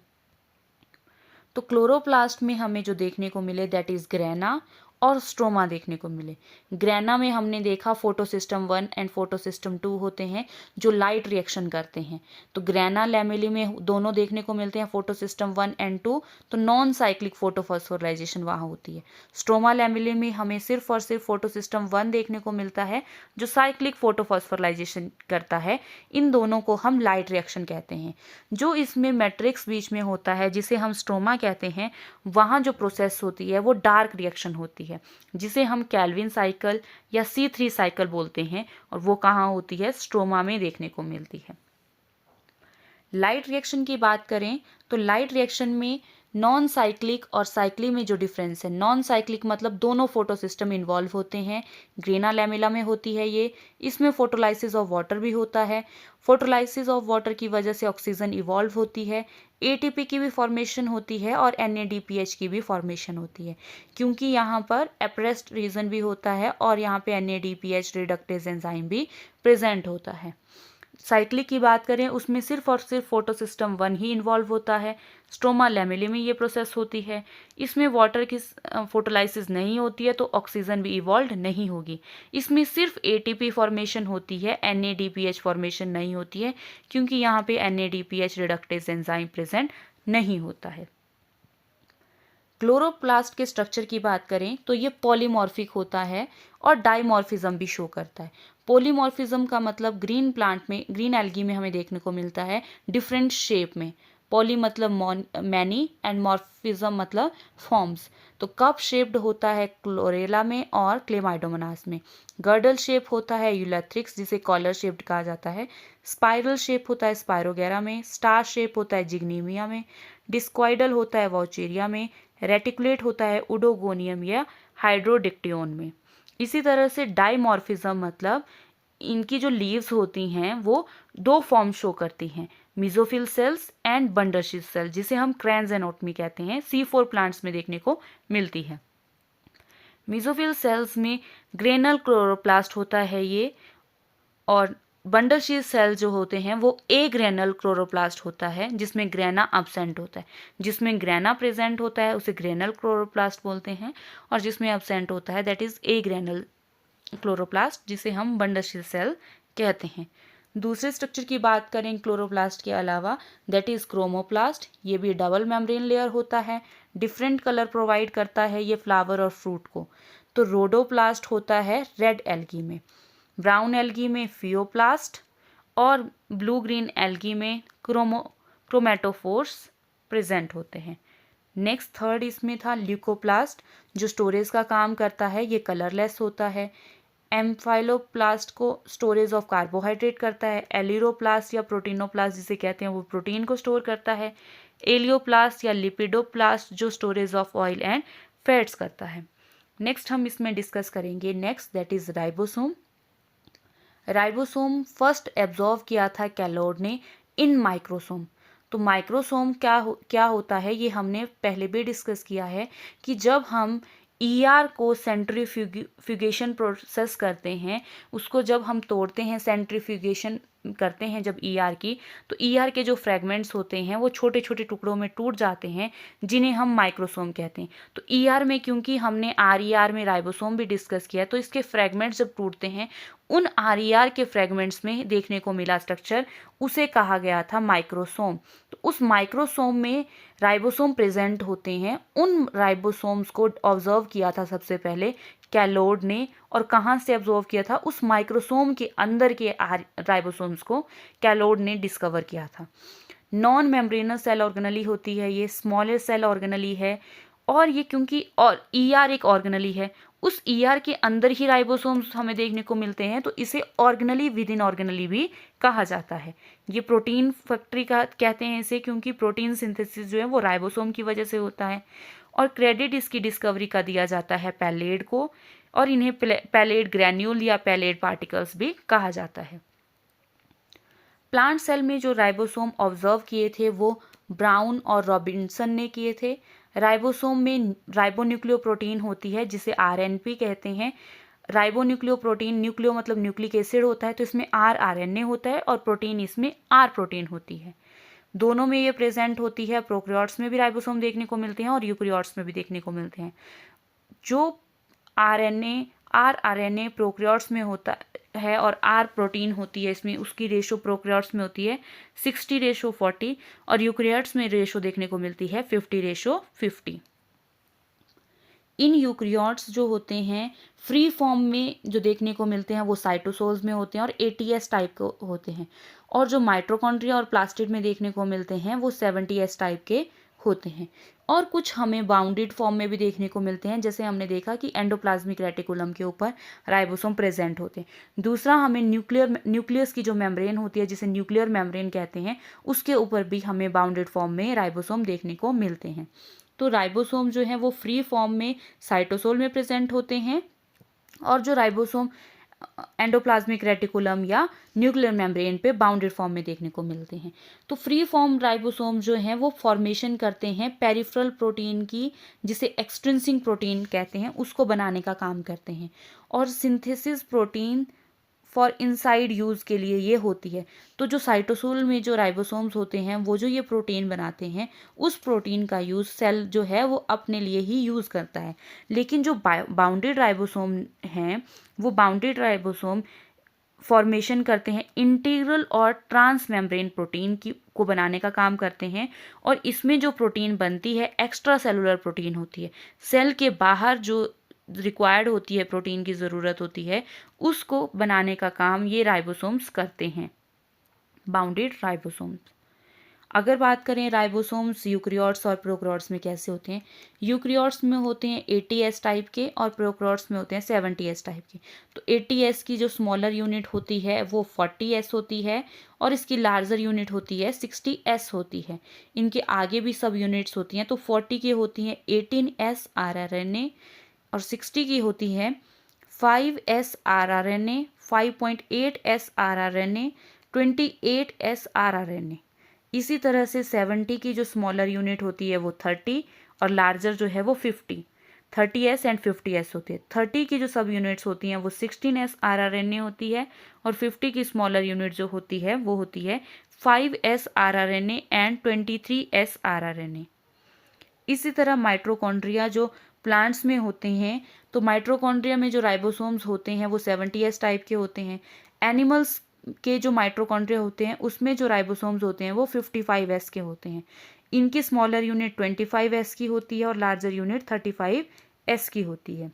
[SPEAKER 1] तो क्लोरोप्लास्ट में हमें जो देखने को मिले दैट इज ग्रेना और स्ट्रोमा देखने को मिले। ग्रेना में हमने देखा फोटोसिस्टम 1 एंड फोटोसिस्टम 2 होते हैं जो लाइट रिएक्शन करते हैं। तो ग्रेना लैमेली में दोनों देखने को मिलते हैं, फोटोसिस्टम 1 एंड 2। तो नॉन साइक्लिक फोटोफॉस्फोराइजेशन वहाँ होती है। स्ट्रोमा लैमेली में हमें सिर्फ और सिर्फ फोटोसिस्टम 1 देखने को मिलता है जो साइक्लिक फोटोफॉस्फोराइजेशन करता है। इन दोनों को हम लाइट रिएक्शन कहते हैं। जो इसमें मैट्रिक्स बीच में होता है जिसे हम स्ट्रोमा कहते हैं, वहाँ जो प्रोसेस होती है वो डार्क रिएक्शन होती है जिसे हम कैल्विन साइकिल या C3 साइकिल बोलते हैं, और वो कहाँ होती है, स्ट्रोमा में देखने को मिलती है। लाइट रिएक्शन की बात करें तो लाइट रिएक्शन में नॉन साइक्लिक और साइक्लिक में जो डिफरेंस है, नॉन साइक्लिक मतलब दोनों फोटोसिस्टम इन्वॉल्व होते हैं, ग्रेना लैमेला में होती है ये। इसमें फोटोलाइसिस ऑफ वाटर भी होता है। फोटोलाइसिस ऑफ वाटर की वजह से ऑक्सीजन इवॉल्व होती है, ATP की भी फॉर्मेशन होती है और NADPH की भी फॉर्मेशन होती है, क्योंकि यहाँ पर एप्रेस्ड रीजन भी होता है और यहाँ पे NADPH रिडक्टेज एंजाइम भी प्रेजेंट होता है। साइक्लिक की बात करें उसमें सिर्फ और सिर्फ फोटोसिस्टम 1 ही इन्वॉल्व होता है। स्ट्रोमा लैमेली में ये प्रोसेस होती है। इसमें वाटर की फोटोलाइसिस नहीं होती है तो ऑक्सीजन भी इवॉल्व नहीं होगी। इसमें सिर्फ ATP फॉर्मेशन होती है, NADPH फॉर्मेशन नहीं होती है, क्योंकि यहाँ पे NADPH रिडक्टेज एंजाइम प्रेजेंट नहीं होता है। क्लोरोप्लास्ट के स्ट्रक्चर की बात करें तो ये पॉलीमॉर्फिक होता है और डाइमॉर्फिज्म भी शो करता है। पॉलीमॉर्फिज्म का मतलब ग्रीन प्लांट में, ग्रीन एल्गी में हमें देखने को मिलता है डिफरेंट शेप में। पॉली मतलब मैनी एंड मॉर्फिज्म मतलब फॉर्म्स। तो कप शेप्ड होता है क्लोरेला में और क्लेमाइडोमोनास में। गर्डल शेप होता है यूलेथ्रिक्स जिसे कॉलर शेप्ड कहा जाता है। स्पाइरल शेप होता है स्पायरोगेरा में। स्टार शेप होता है जिग्नीमिया में। डिस्क्वाइडल होता है वॉचेरिया में। रेटिकुलेट होता है उडोगोनियम या हाइड्रोडिक्टियोन में। इसी तरह से डाइमॉर्फिज्म मतलब इनकी जो लीव्स होती हैं वो दो फॉर्म शो करती हैं, मिजोफिल सेल्स एंड बंडरशील सेल, जिसे हम क्रेन्जेनोटमी कहते हैं, C4 प्लांट्स में देखने को मिलती है। मिजोफिल सेल्स में ग्रेनल क्लोरोप्लास्ट होता है ये, और बंडलशील सेल जो होते हैं वो ए ग्रेनल क्लोरोप्लास्ट होता है जिसमें ग्रेना अब्सेंट होता है। जिसमें ग्रेना प्रेजेंट होता है उसे ग्रेनल क्लोरोप्लास्ट बोलते हैं, और जिसमें अब्सेंट होता है that is a granal chloroplast जिसे हम बंडलशील सेल कहते हैं। दूसरे स्ट्रक्चर की बात करें क्लोरोप्लास्ट के अलावा दैट इज क्रोमोप्लास्ट। ये भी डबल मेम्ब्रेन लेयर होता है, डिफरेंट कलर प्रोवाइड करता है ये फ्लावर और फ्रूट को। तो रोडोप्लास्ट होता है रेड एल्गी में, ब्राउन एल्गी में फियोप्लास्ट, और ब्लू ग्रीन एल्गी में क्रोमेटोफोर्स प्रेजेंट होते हैं। नेक्स्ट थर्ड इसमें था ल्यूकोप्लास्ट जो स्टोरेज का काम करता है, ये कलरलेस होता है। एम्फाइलोप्लास्ट को स्टोरेज ऑफ कार्बोहाइड्रेट करता है। एलिरोप्लास्ट या प्रोटीनोप्लास्ट जिसे कहते हैं वो प्रोटीन को स्टोर करता है। एलियोप्लास्ट या लिपिडोप्लास्ट जो storage of oil and fats करता है। नेक्स्ट हम इसमें डिस्कस करेंगे next that is ribosome. Ribosome first absorb किया था कैलोड ने इन माइक्रोसोम। तो माइक्रोसोम क्या होता है ये हमने पहले भी डिस्कस किया है कि जब हम को सेंट्रीफ्यूगेशन प्रोसेस करते हैं, उसको जब हम तोड़ते हैं, सेंट्रीफ्यूगेशन करते हैं जब की, तो के जो फ्रेगमेंट्स होते हैं वो छोटे छोटे टुकड़ों में टूट जाते हैं जिन्हें हम माइक्रोसोम कहते हैं। तो में क्योंकि हमने RER में राइबोसोम भी डिस्कस किया तो इसके फ्रेगमेंट्स जब टूटते हैं उन RER के फ्रेगमेंट्स में देखने को मिला स्ट्रक्चर, उसे कहा गया था माइक्रोसोम। तो उस माइक्रोसोम में राइबोसोम प्रेजेंट होते हैं। उन राइबोसोम्स को ऑब्जर्व किया था सबसे पहले कैलोड ने, और कहाँ से ऑब्जर्व किया था, उस माइक्रोसोम के अंदर के राइबोसोम्स को कैलोड ने डिस्कवर किया था। नॉन मेम्ब्रेनस सेल ऑर्गेनली होती है ये, स्मॉलेस्ट सेल ऑर्गेनली है, और ये क्योंकि और एक ऑर्गेनली है, उस के अंदर ही राइबोसोम्स हमें देखने को मिलते हैं, तो इसे ऑर्गेनली विद इन ऑर्गेनली भी कहा जाता है। ये प्रोटीन फैक्ट्री का कहते हैं इसे, क्योंकि प्रोटीन सिंथेसिस जो है वो राइबोसोम की वजह से होता है। और क्रेडिट इसकी डिस्कवरी का दिया जाता है पैलेड को, और इन्हें पैलेड ग्रैन्यूल या पैलेड पार्टिकल्स भी कहा जाता है। प्लांट सेल में जो राइबोसोम ऑब्जर्व किए थे वो ब्राउन और रॉबिन्सन ने किए थे। राइबोसोम में राइबोन्यूक्लियोप्रोटीन होती है जिसे RNP कहते हैं। राइबोन्यूक्लियोप्रोटीन, न्यूक्लियो मतलब न्यूक्लिक एसिड होता है, तो इसमें RNA होता है और प्रोटीन इसमें R प्रोटीन होती है। दोनों में ये प्रेजेंट होती है। प्रोकैरियोट्स में भी राइबोसोम देखने को मिलते हैं और यूकैरियोट्स में भी देखने को मिलते हैं। जो RNA प्रोकैरियोट्स में होता है और R प्रोटीन होती है इसमें, उसकी रेशो प्रोकैरियोट्स में होती है 60:40 और यूकैरियोट्स में रेशो देखने को मिलती है 50:50। इन यूकैरियोट्स जो होते हैं फ्री फॉर्म में जो देखने को मिलते हैं वो साइटोसोल्स में होते हैं और ATS टाइप के होते हैं, और जो माइटोकॉन्ड्रिया और प्लास्टिड में देखने को मिलते हैं वो 70S टाइप के होते हैं। और कुछ हमें बाउंडेड फॉर्म में भी देखने को मिलते हैं, जैसे हमने देखा कि एंडोप्लाज्मिक रेटिकुलम के ऊपर राइबोसोम प्रेजेंट होते हैं। दूसरा, हमें न्यूक्लियस की जो मेम्ब्रेन होती है जिसे न्यूक्लियर मेम्ब्रेन कहते हैं, उसके ऊपर भी हमें बाउंडेड फॉर्म में राइबोसोम देखने को मिलते हैं। तो राइबोसोम जो है वो फ्री फॉर्म में साइटोसोल में प्रेजेंट होते हैं, और जो राइबोसोम एंडोप्लाज्मिक रेटिकुलम या न्यूक्लियर मेम्ब्रेन पे बाउंडेड फॉर्म में देखने को मिलते हैं। तो फ्री फॉर्म राइबोसोम जो हैं वो फॉर्मेशन करते हैं पेरिफेरल प्रोटीन की, जिसे एक्सट्रिंसिक प्रोटीन कहते हैं, उसको बनाने का काम करते हैं। और synthesis protein for inside use के लिए ये होती है। तो जो साइटोसोल में जो राइबोसोम्स होते हैं वो जो ये प्रोटीन बनाते हैं, उस प्रोटीन का यूज़ सेल जो है वो अपने लिए ही यूज़ करता है। लेकिन जो बाउंडेड राइबोसोम हैं, वो बाउंडेड राइबोसोम फॉर्मेशन करते हैं इंटीग्रल और ट्रांस मेम्ब्रेन प्रोटीन को बनाने का काम करते हैं। और इसमें जो प्रोटीन बनती है एक्स्ट्रा सेलुलर प्रोटीन होती है। सेल के बाहर जो रिक्वायर्ड होती है, प्रोटीन की ज़रूरत होती है, उसको बनाने का काम ये राइबोसोम्स करते हैं, बाउंडेड राइबोसोम्स। अगर बात करें राइबोसोम्स यूकैरियोट्स और प्रोकैरियोट्स में कैसे होते हैं, यूकैरियोट्स में होते हैं ATS टाइप के और प्रोकैरियोट्स में होते हैं 70S टाइप के। तो ATS की जो स्मॉलर यूनिट होती है वो 40S होती है और इसकी लार्जर यूनिट होती है 60S होती है। इनके आगे भी सब यूनिट्स होती हैं। तो 40 की होती हैं 18S rRNA और 60 की होती है 5S rRNA, 5.8S rRNA, 28S rRNA। इसी तरह से 70 की जो स्मॉलर यूनिट होती है वो 30 और लार्जर जो है वो 50, 30S एंड 50S होती है। 30 की जो सब यूनिट्स होती हैं वो 16S rRNA होती है और 50 की स्मॉलर यूनिट जो होती है वो होती है 5S rRNA and 23S rRNA। इसी तरह माइटोकॉन्ड्रिया जो प्लांट्स में होते हैं, तो माइटोकॉन्ड्रिया में जो राइबोसोम्स होते हैं वो 70S टाइप के होते हैं। एनिमल्स के जो माइटोकॉन्ड्रिया होते हैं उसमें जो राइबोसोम्स होते हैं वो 55S के होते हैं। इनकी स्मॉलर यूनिट 25S की होती है और लार्जर यूनिट 35S की होती है।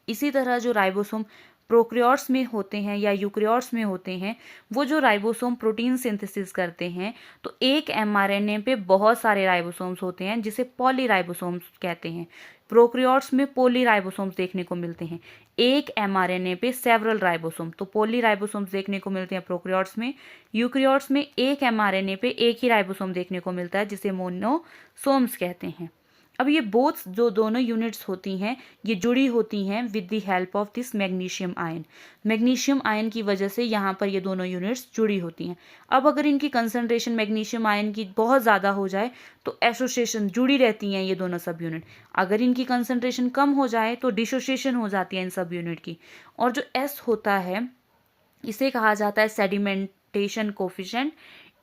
[SPEAKER 1] इसी तरह जो राइबोसोम प्रोकैरियोट्स में होते हैं या यूकैरियोट्स में होते हैं, वो जो राइबोसोम प्रोटीन सिंथेसिस करते हैं, तो एक mRNA पे बहुत सारे राइबोसोम्स होते हैं जिसे पॉलीराइबोसोम्स कहते हैं। प्रोकैरियोट्स में पॉलीराइबोसोम्स देखने को मिलते हैं। एक mRNA पे सेवरल राइबोसोम, तो पॉलीराइबोसोम्स देखने को मिलते हैं प्रोकैरियोट्स में। यूकैरियोट्स में एक mRNA पे एक ही राइबोसोम देखने को मिलता है जिसे मोनोसोम्स कहते हैं। अब ये बोथ जो दोनों यूनिट्स होती हैं ये जुड़ी होती हैं with the help of this magnesium ion. Magnesium ion की वजह से यहाँ पर ये दोनों यूनिट्स जुड़ी होती हैं। अब अगर इनकी कंसंट्रेशन मैग्नीशियम आयन की बहुत ज़्यादा हो जाए तो एसोसिएशन, जुड़ी रहती हैं ये दोनों सब यूनिट। अगर इनकी कंसंट्रेशन कम हो जाए तो डिसोसिएशन हो जाती है इन सब यूनिट की। और जो S होता है इसे कहा जाता है सेडिमेंटेशन कोफिशिएंट।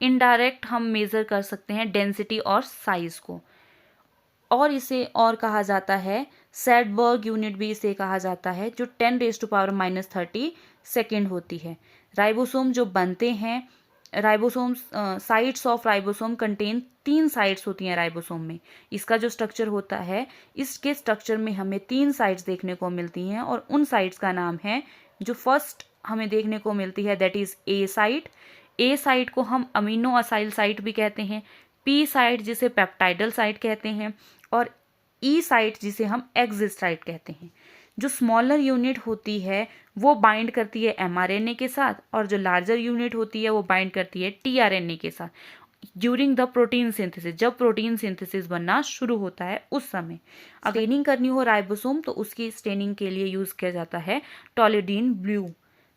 [SPEAKER 1] इनडायरेक्ट हम मेज़र कर सकते हैं डेंसिटी और साइज को, और इसे और कहा जाता है सैडबर्ग यूनिट भी इसे कहा जाता है, जो 10⁻³ सेकेंड होती है। राइबोसोम जो बनते हैं, ribosomes sites of ribosome contain 3 sites होती हैं राइबोसोम में। इसका जो स्ट्रक्चर होता है, इसके स्ट्रक्चर में हमें 3 साइट्स देखने को मिलती हैं और उन साइट्स का नाम है, जो फर्स्ट हमें देखने को मिलती है that is A site. A site को हम अमीनो असाइल साइट भी कहते हैं। P साइट जिसे पेप्टाइडल साइट कहते हैं और E साइट जिसे हम एक्सिस साइट कहते हैं। जो स्मॉलर यूनिट होती है वो बाइंड करती है mRNA के साथ और जो लार्जर यूनिट होती है वो बाइंड करती है tRNA के साथ ड्यूरिंग द प्रोटीन सिंथेसिस, जब प्रोटीन सिंथेसिस बनना शुरू होता है उस समय। अगर स्टेनिंग करनी हो राइबोसोम तो उसकी स्टेनिंग के लिए यूज़ किया जाता है toluidine blue.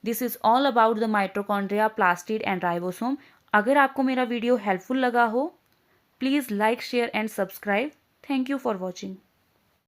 [SPEAKER 1] This is all about the mitochondria, plastid and ribosome. अगर आपको मेरा वीडियो हेल्पफुल लगा हो, please like, share and subscribe. Thank you for watching.